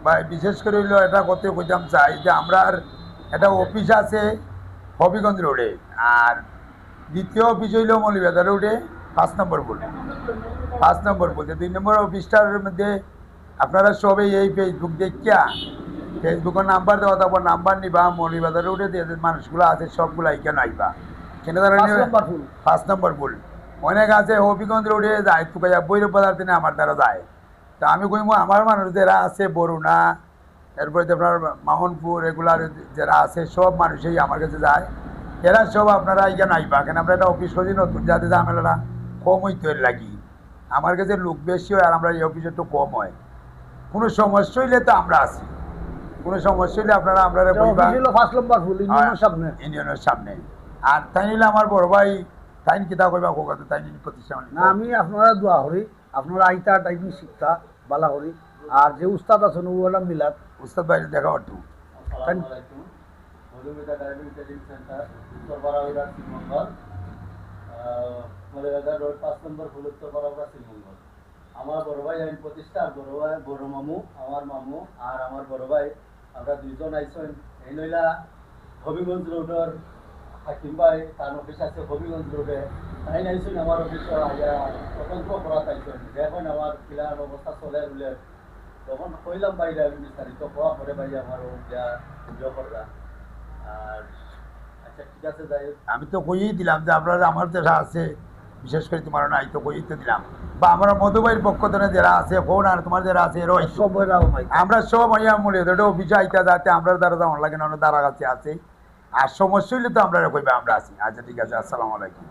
বা বিশেষ করে হইলো এটা করতে কইতাম চাই যে আমরা একটা অফিস আছে হবিগঞ্জ রোডে, আর দ্বিতীয় অফিস হইল মৌলভীবাজার রোডে 5 নম্বর বুথ। 5 নম্বর বুথে 2 নম্বর অফিসটার মধ্যে আপনারা সবাই এই ফেসবুক দেখিয়া ফেসবুকের নাম্বার দেওয়া, তারপর নাম্বার নিবা, মৌলভীবাজার রোডে যে মানুষগুলো আছে সবগুলো এখানে আইবা। কেন তারা 5 নম্বর বুল অনেক আছে হবিগঞ্জ রোডে যায় তুকাইয়া বৈরব বাজার দিনে আমার দ্বারা যায়। তা আমি কইমু আমার মানুষ যারা আছে বরুণা, এরপরে আপনার মাহনপুর এগুলার যারা আছে সব মানুষই আমার কাছে যায়। এরা সব আপনারা এখানে আইবা, কেন আমরা একটা অফিস করছি নতুন, যাতে ঝামেলাটা কম হইতে লাগি। আমার কাছে লোক বেশি হয় আর আমরা এই অফিসে একটু কম হয়। কোনো সমস্যা হইলে তো আমরা আছি, কোনো সমস্যা হইলে আপনারা আমরা ইউনিয়নের সামনে। আর তাই নিলে আমার বড় ভাই তাই কিতা করবা কোকা তো তাই প্রতিষ্ঠান না, আমি আপনারা দোয়া করি আপনারা আইতা টাইপিং শিক্ষা বালা করি। আর যে উস্তাদ আছেন ওগুলা মিলাদ উস্তাদ ভাই দেখা একটু আমার বড় ভাই আইন প্রতিষ্ঠা, বড় ভাই বড় মামু আমার মামু আর আমার বড় ভাই আমরা দুইজন আইসন। এই নইলা হবিগঞ্জ রোডের হাকিম ভাই তার অফিস আছে হবিগঞ্জ রোডে, তাই আইসন আমার অফিস স্বতন্ত্র করা চাইছেন। দেখুন আমার কিলার অবস্থা চলে বলে তখন কইলাম বাইরে আমি বিস্তারিত হওয়া পরে বাইরে আমার করলা। আর আচ্ছা ঠিক আছে যাই, আমি তো কইই দিলাম যে আপনারা আমার যারা আছে বিশেষ করে তোমার নাই তো কইই তো দিলাম, বা আমরা মধুবাইয়ের পক্ষ থেকে যারা আছে ফোন আর তোমার যারা আছে আমরা সব মূল্য অফিসে আইতা যাতে আমরা দ্বারা যেমন লাগে না দ্বারা কাছে আছে। আর সমস্যা হইলে তো আমরা কইবা আমরা আছি। আচ্ছা ঠিক আছে, আসসালামু আলাইকুম।